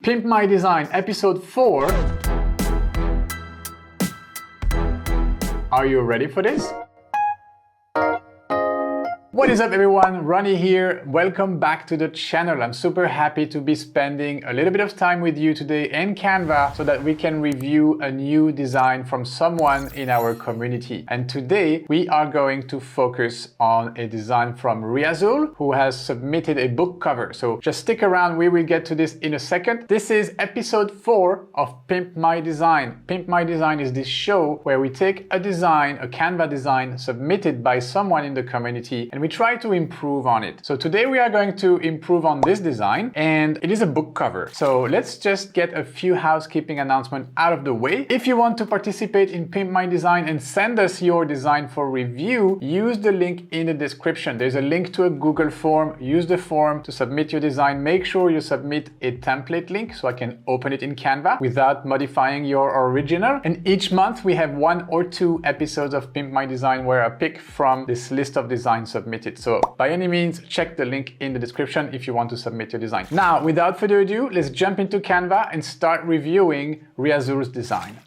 Pimp My Design, episode 4. Are you ready for this? What is up everyone, Ronny here. Welcome back to the channel. I'm super happy to be spending a little bit of time with you today in Canva so that we can review a new design from someone in our community. And today we are going to focus on a design from Riazul, who has submitted a book cover. So just stick around, we will get to this in a second. This is episode 4 of Pimp My Design. Pimp My Design is this show where we take a design, a Canva design submitted by someone in the community, and we try to improve on it. So today we are going to improve on this design, and it is a book cover. So let's just get a few housekeeping announcements out of the way. If you want to participate in Pimp My Design and send us your design for review, use the link in the description. There's a link to a Google form. Use the form to submit your design. Make sure you submit a template link so I can open it in Canva without modifying your original. And each month we have 1 or 2 episodes of Pimp My Design where I pick from this list of designs submitted. So by any means, check the link in the description if you want to submit your design. Now, without further ado, let's jump into Canva and start reviewing Riazul's design.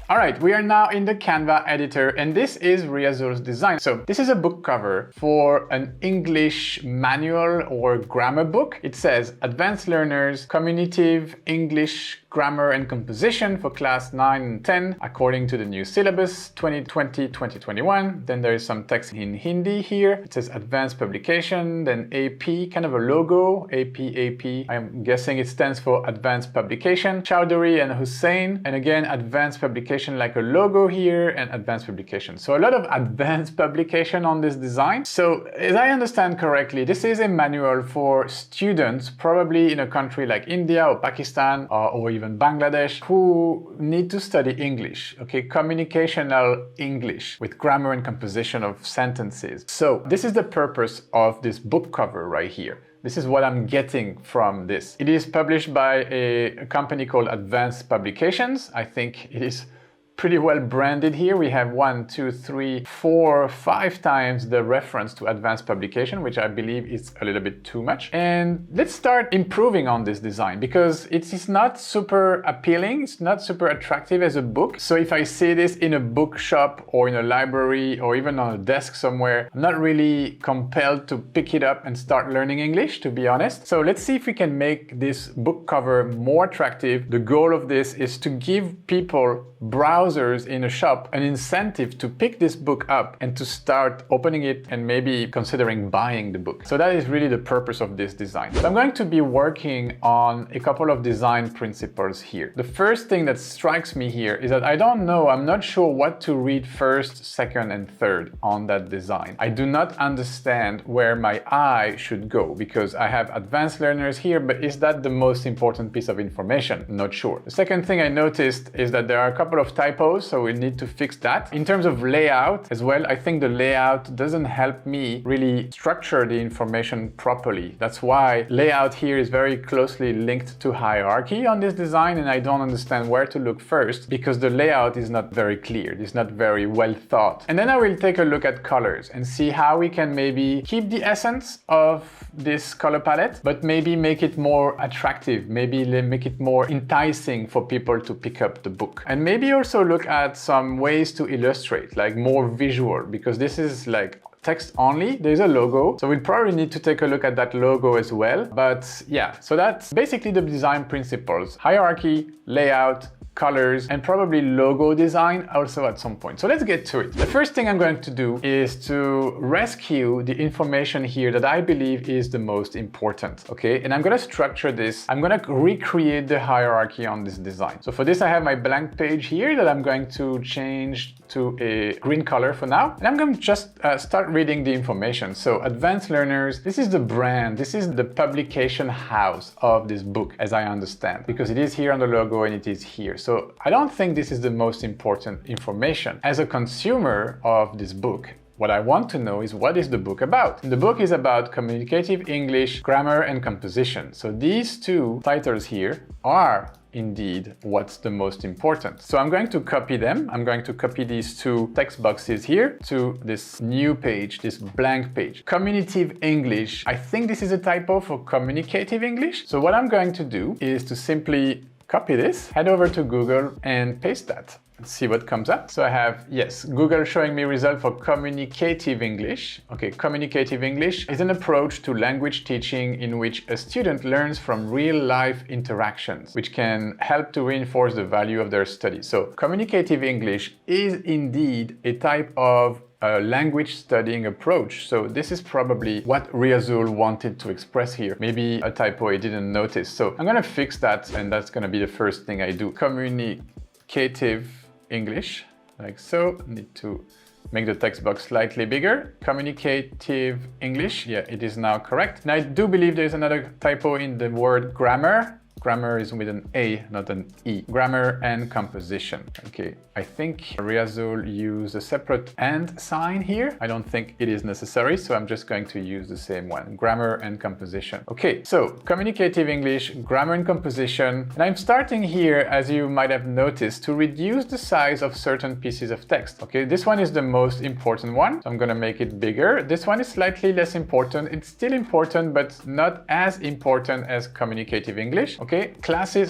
All right, we are now in the Canva editor, and this is Riazul's design. So this is a book cover for an English manual or grammar book. It says Advanced Learners, Communicative English Grammar and Composition for class 9 and 10, according to the new syllabus 2020-2021. Then there is some text in Hindi here. It says Advanced Publication, then AP, kind of a logo, AP. I'm guessing it stands for Advanced Publication. Chowdhury and Hussain, and again, Advanced Publication, like a logo here, and Advanced Publication. So a lot of advanced publication on this design. So as I understand correctly, this is a manual for students, probably in a country like India or Pakistan or even Bangladesh, who need to study English, okay, communicational English with grammar and composition of sentences. So this is the purpose of this book cover right here. This is what I'm getting from this. It is published by a company called Advanced Publications. I think it is pretty well branded here. We have 1, 2, 3, 4, 5 times the reference to advanced publication, which I believe is a little bit too much. And let's start improving on this design because it is not super appealing. It's not super attractive as a book. So if I see this in a bookshop or in a library or even on a desk somewhere, I'm not really compelled to pick it up and start learning English, to be honest. So let's see if we can make this book cover more attractive. The goal of this is to give people, browsers in a shop, an incentive to pick this book up and to start opening it and maybe considering buying the book. So that is really the purpose of this design. So I'm going to be working on a couple of design principles here. The first thing that strikes me here is that I'm not sure what to read first, second, and third on that design. I do not understand where my eye should go because I have advanced learners here, but is that the most important piece of information? Not sure. The second thing I noticed is that there are a couple of typos, so we need to fix that. In terms of layout as well, I think the layout doesn't help me really structure the information properly. That's why layout here is very closely linked to hierarchy on this design, and I don't understand where to look first because the layout is not very clear. It's not very well thought. And then I will take a look at colors and see how we can maybe keep the essence of this color palette, but maybe make it more attractive, maybe make it more enticing for people to pick up the book. And maybe also look at some ways to illustrate, like more visual, because this is like text only. There's a logo, so we'll probably need to take a look at that logo as well. But yeah, so that's basically the design principles: hierarchy, layout, colors, and probably logo design also at some point. So let's get to it. The first thing I'm going to do is to rescue the information here that I believe is the most important, okay? And I'm gonna structure this. I'm gonna recreate the hierarchy on this design. So for this, I have my blank page here that I'm going to change to a green color for now. And I'm going to just start reading the information. So advanced learners, this is the brand, this is the publication house of this book, as I understand, because it is here on the logo and it is here. So I don't think this is the most important information. As a consumer of this book, what I want to know is what is the book about? And the book is about communicative English, grammar, and composition. So these two titles here are indeed what's the most important. So I'm going to copy them. I'm going to copy these two text boxes here to this new page, this blank page. Communicative English. I think this is a typo for communicative English. So what I'm going to do is to simply copy this, head over to Google and paste that. Let's see what comes up. So I have, yes, Google showing me result for communicative English. Okay, communicative English is an approach to language teaching in which a student learns from real-life interactions, which can help to reinforce the value of their study. So communicative English is indeed a type of language studying approach. So this is probably what Riazul wanted to express here. Maybe a typo I didn't notice. So I'm gonna fix that, and that's gonna be the first thing I do. Communicative English, like so. Need to make the text box slightly bigger. Communicative English, yeah, it is now correct. And I do believe there's another typo in the word grammar. Grammar is with an A, not an E. Grammar and composition. Okay, I think Riazul used a separate and sign here. I don't think it is necessary, so I'm just going to use the same one. Grammar and composition. Okay, so communicative English, grammar and composition. And I'm starting here, as you might have noticed, to reduce the size of certain pieces of text. Okay, this one is the most important one. So I'm gonna make it bigger. This one is slightly less important. It's still important, but not as important as communicative English. Okay,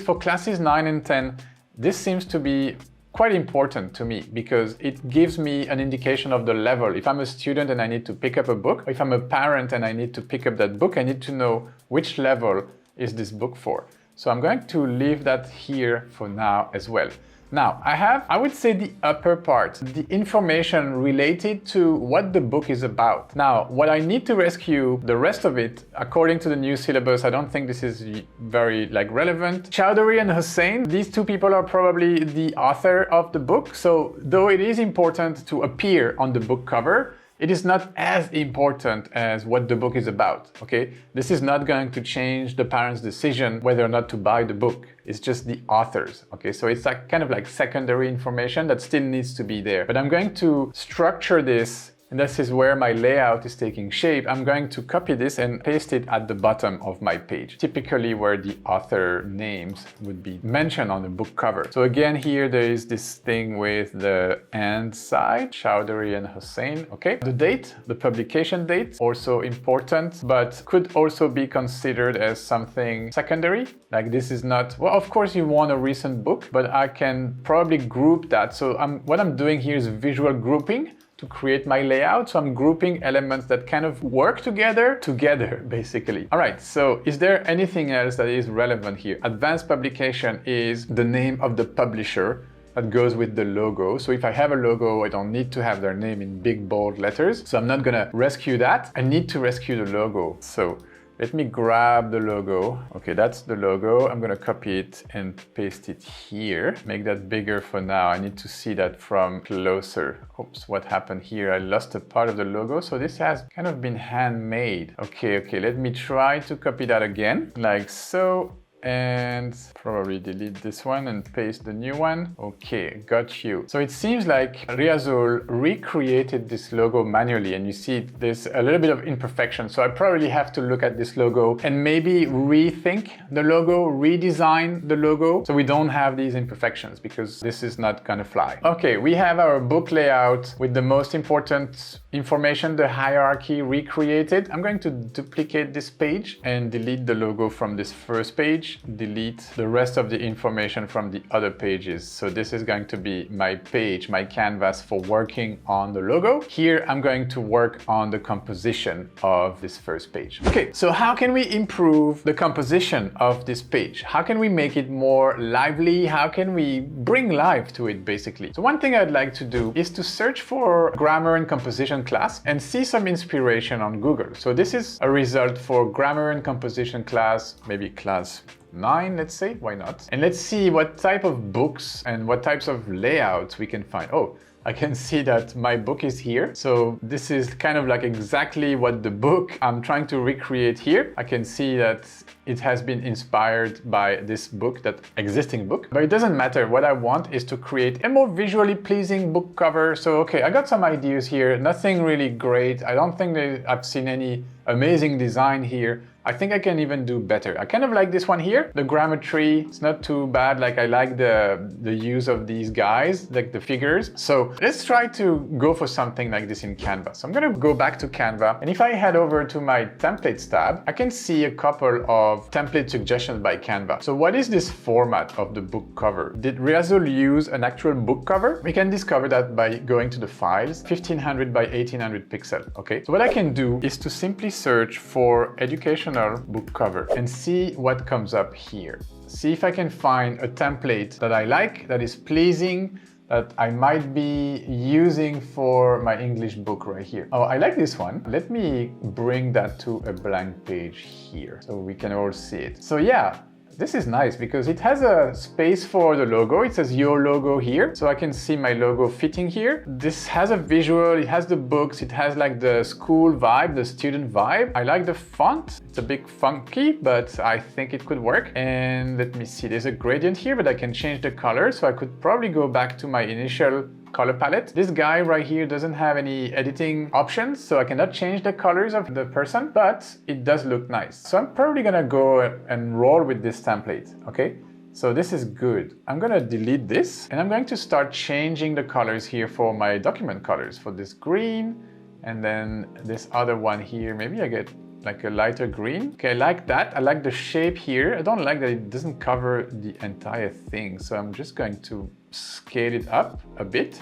for classes 9 and 10, this seems to be quite important to me because it gives me an indication of the level. If I'm a student and I need to pick up a book, or if I'm a parent and I need to pick up that book, I need to know which level is this book for. So I'm going to leave that here for now as well. Now, I would say the upper part, the information related to what the book is about. Now, what I need to rescue, the rest of it, according to the new syllabus, I don't think this is very relevant. Chowdhury and Hussain, these two people are probably the author of the book. So though it is important to appear on the book cover, it is not as important as what the book is about, okay? This is not going to change the parents' decision whether or not to buy the book. It's just the authors, okay? So it's kind of like secondary information that still needs to be there. But I'm going to structure this, and this is where my layout is taking shape. I'm going to copy this and paste it at the bottom of my page, typically where the author names would be mentioned on the book cover. So again, here there is this thing with the and side, Chowdhury and Hussain, okay? The date, the publication date, also important, but could also be considered as something secondary. Like this is not, well, of course you want a recent book, but I can probably group that. So what I'm doing here is visual grouping to create my layout. So I'm grouping elements that kind of work together, basically. All right, so is there anything else that is relevant here? Advanced publication is the name of the publisher that goes with the logo. So if I have a logo, I don't need to have their name in big bold letters. So I'm not gonna rescue that. I need to rescue the logo. So let me grab the logo. Okay, that's the logo. I'm gonna copy it and paste it here. Make that bigger for now. I need to see that from closer. Oops, what happened here? I lost a part of the logo. So this has kind of been handmade. Okay, let me try to copy that again, like so. And probably delete this one and paste the new one. Okay, got you. So it seems like Riazul recreated this logo manually, and you see there's a little bit of imperfection. So I probably have to look at this logo and maybe rethink the logo, redesign the logo, so we don't have these imperfections, because this is not gonna fly. Okay, we have our book layout with the most important information, the hierarchy recreated. I'm going to duplicate this page and delete the logo from this first page. Delete the rest of the information from the other pages. So this is going to be my page, my canvas for working on the logo. Here I'm going to work on the composition of this first page. Okay, so how can we improve the composition of this page? How can we make it more lively? How can we bring life to it, basically? So one thing I'd like to do is to search for grammar and composition class and see some inspiration on Google. So this is a result for grammar and composition class, maybe class 9, let's say, why not? And let's see what type of books and what types of layouts we can find. Oh, I can see that my book is here. So this is kind of like exactly what the book I'm trying to recreate here. I can see that it has been inspired by this book, that existing book, but it doesn't matter. What I want is to create a more visually pleasing book cover. So, okay, I got some ideas here, nothing really great. I don't think that I've seen any amazing design here. I think I can even do better. I kind of like this one here. The grammar tree, it's not too bad. Like I like the use of these guys, like the figures. So let's try to go for something like this in Canva. So I'm gonna go back to Canva. And if I head over to my templates tab, I can see a couple of template suggestions by Canva. So what is this format of the book cover? Did Riazul use an actual book cover? We can discover that by going to the files, 1500 by 1800 pixel, okay? So what I can do is to simply search for educational book cover and see what comes up here. See if I can find a template that I like, that is pleasing, that I might be using for my English book right here. Oh, I like this one. Let me bring that to a blank page here so we can all see it. So yeah, this is nice because it has a space for the logo. It says your logo here, so I can see my logo fitting here. This has a visual, it has the books, it has like the school vibe, the student vibe. I like the font. It's a bit funky, but I think it could work. And let me see, there's a gradient here, but I can change the color. So I could probably go back to my initial color palette. This guy right here doesn't have any editing options, so I cannot change the colors of the person, but it does look nice. So I'm probably gonna go and roll with this template, okay? So this is good. I'm gonna delete this and I'm going to start changing the colors here for my document colors, for this green and then this other one here. Maybe I get like a lighter green. Okay, I like that. I like the shape here. I don't like that it doesn't cover the entire thing. So I'm just going to scale it up a bit,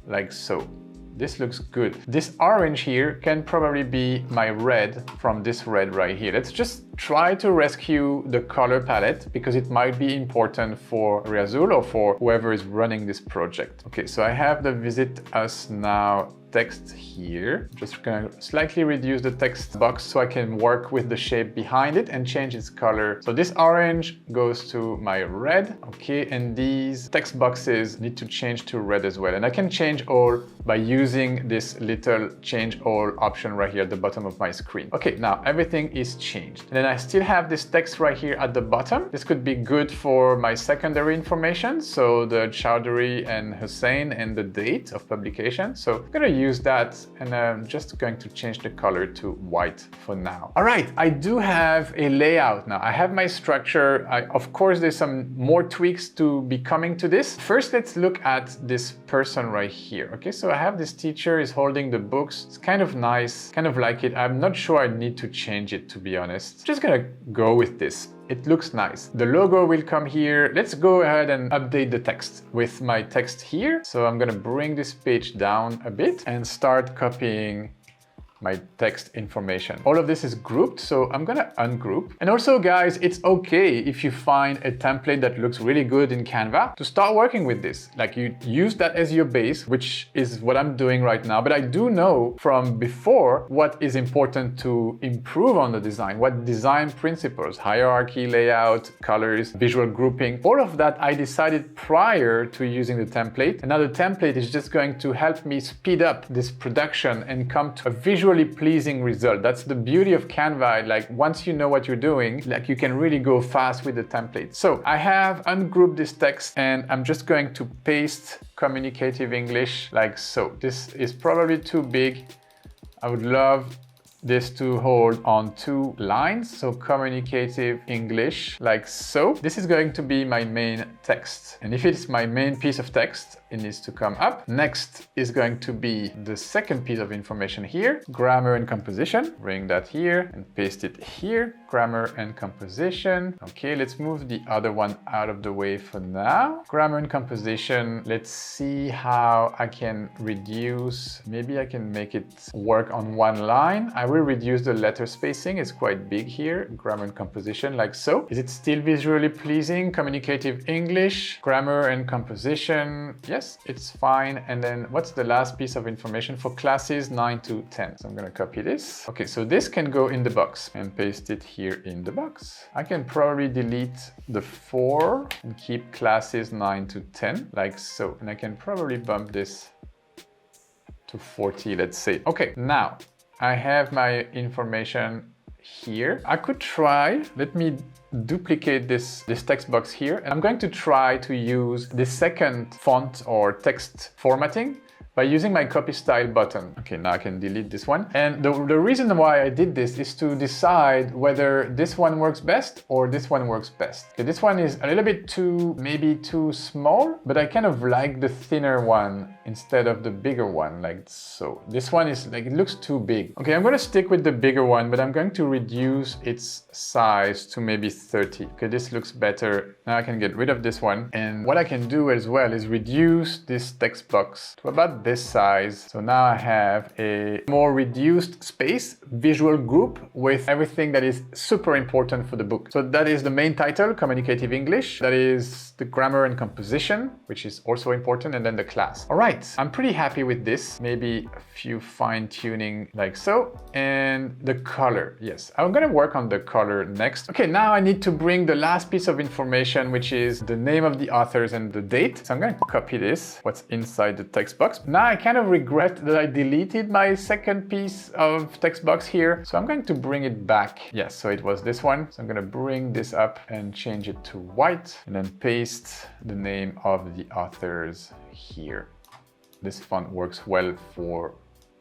like so. This looks good. This orange here can probably be my red from this red right here. Let's just try to rescue the color palette because it might be important for Riazul or for whoever is running this project. Okay, so I have the visit us now text here. Just gonna slightly reduce the text box so I can work with the shape behind it and change its color. So this orange goes to my red, okay, and these text boxes need to change to red as well. And I can change all by using this little change all option right here at the bottom of my screen. Okay, now everything is changed. And then I still have this text right here at the bottom. This could be good for my secondary information, so the Chowdhury and Hussein and the date of publication. So I'm gonna use that and I'm just going to change the color to white for now. All right, I do have a layout now. I have my structure. Of course, there's some more tweaks to be coming to this. First, let's look at this person right here. Okay, so I have this teacher is holding the books. It's kind of nice, kind of like it. I'm not sure I need to change it, to be honest. Just gonna go with this. It looks nice. The logo will come here. Let's go ahead and update the text with my text here. So I'm gonna bring this page down a bit and start copying my text information. All of this is grouped, so I'm gonna ungroup. And also guys, it's okay if you find a template that looks really good in Canva to start working with this. Like you use that as your base, which is what I'm doing right now. But I do know from before what is important to improve on the design, what design principles, hierarchy, layout, colors, visual grouping, all of that I decided prior to using the template. And now the template is just going to help me speed up this production and come to a visual pleasing result. That's the beauty of Canva. Like once you know what you're doing, like you can really go fast with the template. So I have ungrouped this text and I'm just going to paste communicative English like so. This is probably too big. I would love this to hold on 2 lines. So communicative English like so. This is going to be my main text. And if it's my main piece of text, it needs to come up. Next is going to be the second piece of information here, grammar and composition. Bring that here and paste it here, grammar and composition. Okay, let's move the other one out of the way for now. Grammar and composition, let's see how I can reduce, maybe I can make it work on 1 line. I will reduce the letter spacing, it's quite big here. Grammar and composition like so. Is it still visually pleasing? Communicative English, grammar and composition. Yes, it's fine. And then what's the last piece of information for classes 9 to 10? So I'm gonna copy this. Okay, so this can go in the box and paste it here in the box. I can probably delete the 4 and keep classes 9 to 10 like so. And I can probably bump this to 40, let's say. Okay, now I have my information here. I could try, let me duplicate this text box here. And I'm going to try to use the second font or text formatting by using my copy style button. Okay, now I can delete this one. And the reason why I did this is to decide whether this one works best or this one works best. Okay, this one is a little bit too, maybe too small, but I kind of like the thinner one instead of the bigger one, like so. This one is like, it looks too big. Okay, I'm gonna stick with the bigger one, but I'm going to reduce its size to maybe 30. Okay, this looks better. Now I can get rid of this one. And what I can do as well is reduce this text box to about this size. So now I have a more reduced space, visual group with everything that is super important for the book. So that is the main title, Communicative English. That is the grammar and composition, which is also important, and then the class. All right, I'm pretty happy with this. Maybe a few fine tuning like so. And the color, yes, I'm gonna work on the color next. Okay, now I need to bring the last piece of information, which is the name of the authors and the date. So I'm going to copy this, what's inside the text box. Now I kind of regret that I deleted my second piece of text box here. So I'm going to bring it back. Yes, so it was this one. So I'm gonna bring this up and change it to white and then paste the name of the authors here. This font works well for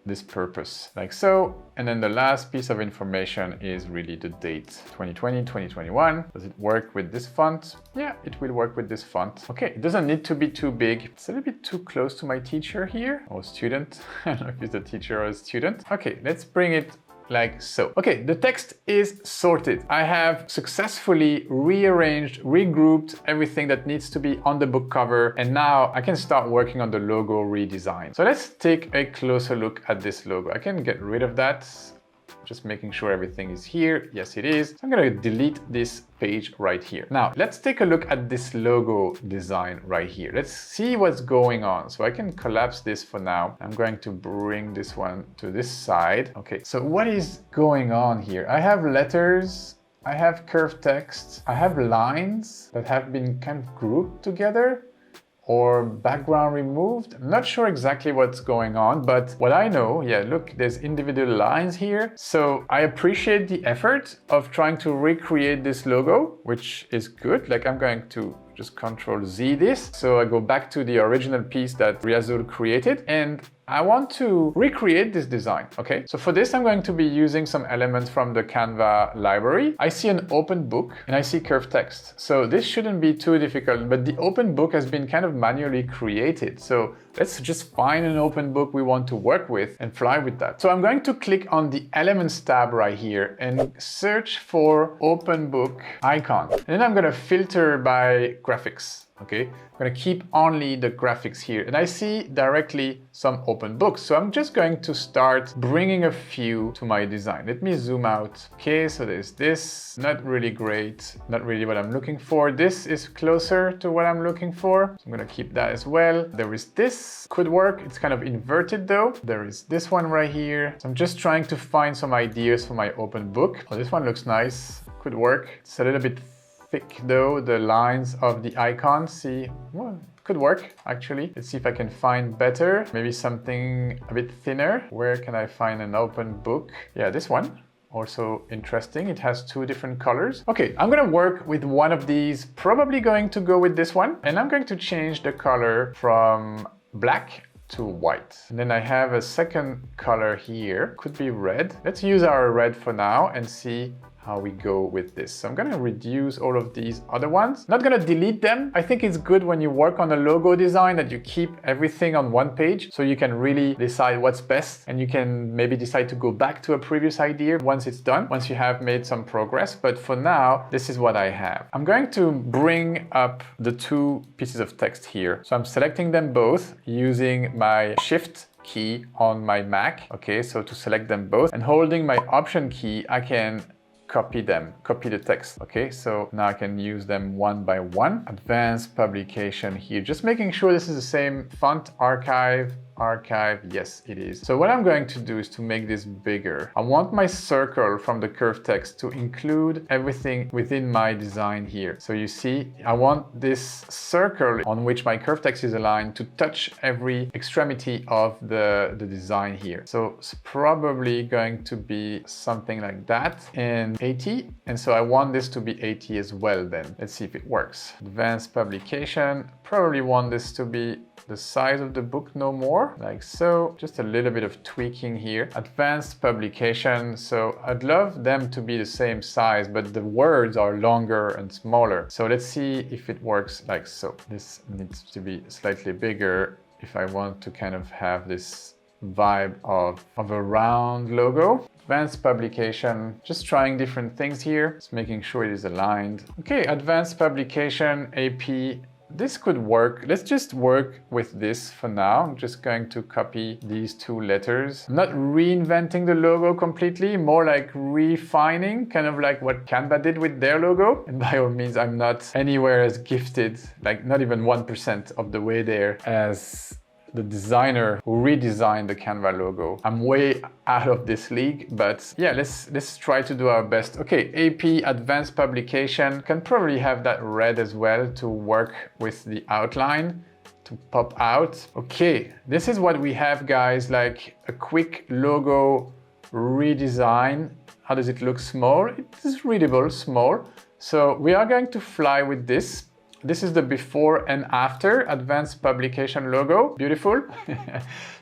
this purpose, like so. And then the last piece of information is really the date, 2020, 2021. Does it work with this font? Yeah, it will work with this font. Okay, it doesn't need to be too big. It's a little bit too close to my teacher here, or student. I don't know if it's a teacher or a student. Okay, let's bring it like so. Okay, the text is sorted. I have successfully rearranged, regrouped everything that needs to be on the book cover, and now I can start working on the logo redesign. So let's take a closer look at this logo. I can get rid of that. Just making sure everything is here. Yes, it is. So I'm gonna delete this page right here. Now, let's take a look at this logo design right here. Let's see what's going on. So I can collapse this for now. I'm going to bring this one to this side. Okay, so what is going on here? I have letters, I have curved text, I have lines that have been kind of grouped together, or background removed. I'm not sure exactly what's going on, but what I know, yeah, look, there's individual lines here. So I appreciate the effort of trying to recreate this logo, which is good. Like I'm going to just Control Z this. So I go back to the original piece that Riazul created, and I want to recreate this design, okay? So for this, I'm going to be using some elements from the Canva library. I see an open book and I see curved text. So this shouldn't be too difficult, but the open book has been kind of manually created. So let's just find an open book we want to work with and fly with that. So I'm going to click on the Elements tab right here and search for open book icon. And then I'm gonna filter by graphics. Okay, I'm gonna keep only the graphics here, and I see directly some open books. So I'm just going to start bringing a few to my design. Let me zoom out. Okay, so there's this, not really great, not really what I'm looking for. This is closer to what I'm looking for. So I'm gonna keep that as well. There is this, could work. It's kind of inverted though. There is this one right here. So I'm just trying to find some ideas for my open book. Oh, this one looks nice, could work. It's a little bit thick though, the lines of the icon. See, well, could work actually. Let's see if I can find better. Maybe something a bit thinner. Where can I find an open book? Yeah, this one. Also interesting. It has two different colors. Okay, I'm gonna work with one of these. Probably going to go with this one. And I'm going to change the color from black to white. And then I have a second color here. Could be red. Let's use our red for now and see how we go with this. So I'm gonna reduce all of these other ones. Not gonna delete them. I think it's good when you work on a logo design that you keep everything on one page so you can really decide what's best, and you can maybe decide to go back to a previous idea once it's done, once you have made some progress. But for now, this is what I have. I'm going to bring up the two pieces of text here. So I'm selecting them both using my Shift key on my Mac. Okay, so to select them both, and holding my Option key, I can copy them, copy the text. Okay, so now I can use them one by one. Advanced publication here, just making sure this is the same font. Archive, yes, it is. So what I'm going to do is to make this bigger. I want my circle from the curved text to include everything within my design here. So you see, I want this circle on which my curved text is aligned to touch every extremity of the design here. So it's probably going to be something like that, and 80. And so I want this to be 80 as well then. Let's see if it works. Advanced publication, probably want this to be the size of the book no more, like so. Just a little bit of tweaking here. Advanced publication, so I'd love them to be the same size, but the words are longer and smaller. So let's see if it works like so. This needs to be slightly bigger if I want to kind of have this vibe of a round logo. Advanced publication, just trying different things here, just making sure it is aligned. Okay, advanced publication, AP, this could work. Let's just work with this for now. I'm just going to copy these two letters. I'm not reinventing the logo completely, more like refining, kind of like what Canva did with their logo. And by all means, I'm not anywhere as gifted, like not even 1% of the way there as the designer who redesigned the Canva logo. I'm way out of this league, but yeah, let's try to do our best. Okay, AP, advanced publication, can probably have that red as well to work with the outline to pop out. Okay, this is what we have, guys, like a quick logo redesign. How does it look? Small? It is readable, small. So we are going to fly with this. This is the before and after advanced publication logo. Beautiful.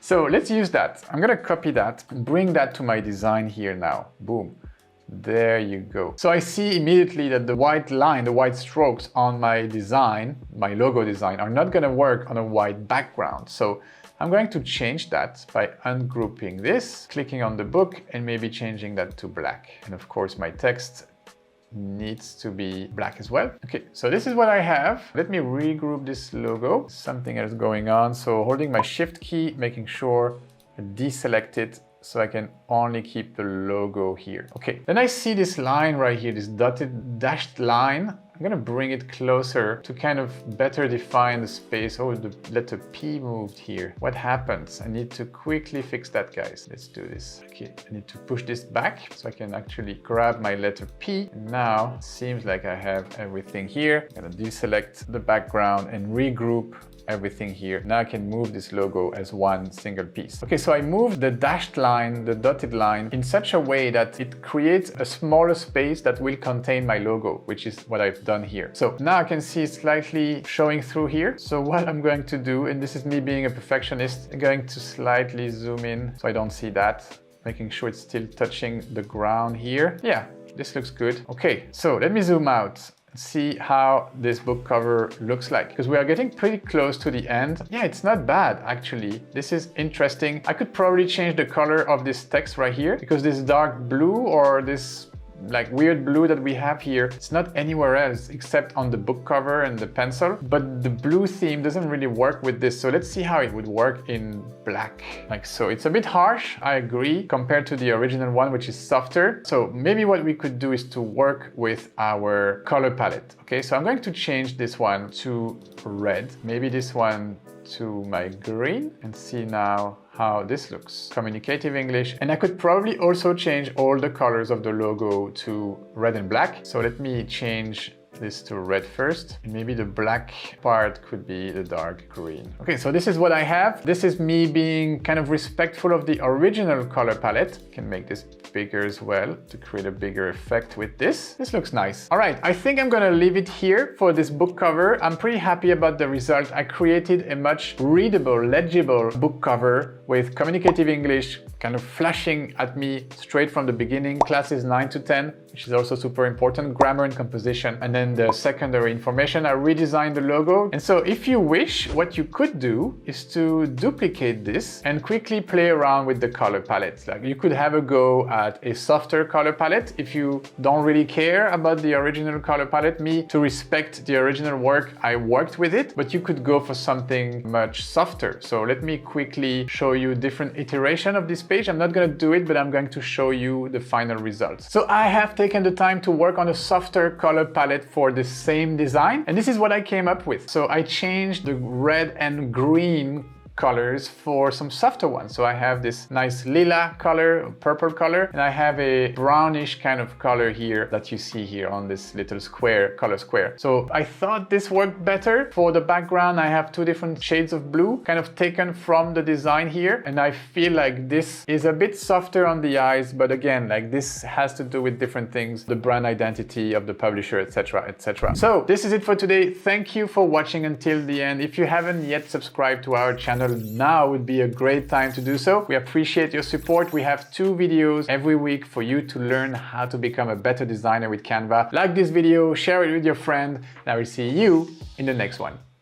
So let's use that. I'm gonna copy that and bring that to my design here now. Boom. There you go. So I see immediately that the white line, the white strokes on my design, my logo design, are not gonna work on a white background. So I'm going to change that by ungrouping this, clicking on the book, and maybe changing that to black. And of course, my text needs to be black as well. Okay, so this is what I have. Let me regroup this logo. Something else going on. So holding my shift key, making sure I deselect it so I can only keep the logo here. Okay, then I see this line right here, this dotted dashed line. I'm gonna bring it closer to kind of better define the space. Oh, the letter P moved here. What happens? I need to quickly fix that, guys. Let's do this. Okay, I need to push this back so I can actually grab my letter P. And now it seems like I have everything here. I'm gonna deselect the background and regroup everything here. Now I can move this logo as one single piece. Okay, so I moved the dashed line, the dotted line, in such a way that it creates a smaller space that will contain my logo, which is what I've done here. So now I can see it slightly showing through here. So what I'm going to do, and this is me being a perfectionist, I'm going to slightly zoom in so I don't see that, making sure it's still touching the ground here. Yeah, this looks good. Okay, so let me zoom out. See how this book cover looks like, because we are getting pretty close to the end. Yeah, it's not bad actually. This is interesting. I could probably change the color of this text right here, because this dark blue or this like weird blue that we have here, it's not anywhere else except on the book cover and the pencil, but the blue theme doesn't really work with this. So let's see how it would work in black, like so. It's a bit harsh, I agree, compared to the original one, which is softer. So maybe what we could do is to work with our color palette. Okay, so I'm going to change this one to red, maybe this one to my green, and see now how this looks. Communicative English. And I could probably also change all the colors of the logo to red and black. So let me change this to red first, and maybe the black part could be the dark green. Okay, so this is what I have. This is me being kind of respectful of the original color palette. I can make this bigger as well to create a bigger effect with this. This looks nice. All right, I think I'm gonna leave it here for this book cover. I'm pretty happy about the result. I created a much readable, legible book cover with communicative English kind of flashing at me straight from the beginning. Classes 9 to 10, which is also super important, grammar and composition, and then the secondary information. I redesigned the logo. And so if you wish, what you could do is to duplicate this and quickly play around with the color palettes. Like you could have a go at a softer color palette if you don't really care about the original color palette. Me, to respect the original work, I worked with it, but you could go for something much softer. So let me quickly show you different iteration of this page. I'm not going to do it, but I'm going to show you the final results. So I have taken the time to work on a softer color palette for the same design, and this is what I came up with. So I changed the red and green colors for some softer ones. So I have this nice lila color, purple color, and I have a brownish kind of color here that you see here on this little square, color square. So I thought this worked better. For the background, I have two different shades of blue, kind of taken from the design here. And I feel like this is a bit softer on the eyes, but again, like this has to do with different things, the brand identity of the publisher, etc., etc. So this is it for today. Thank you for watching until the end. If you haven't yet subscribed to our channel, now would be a great time to do so. We appreciate your support. We have 2 videos every week for you to learn how to become a better designer with Canva. Like this video, share it with your friend, and I will see you in the next one.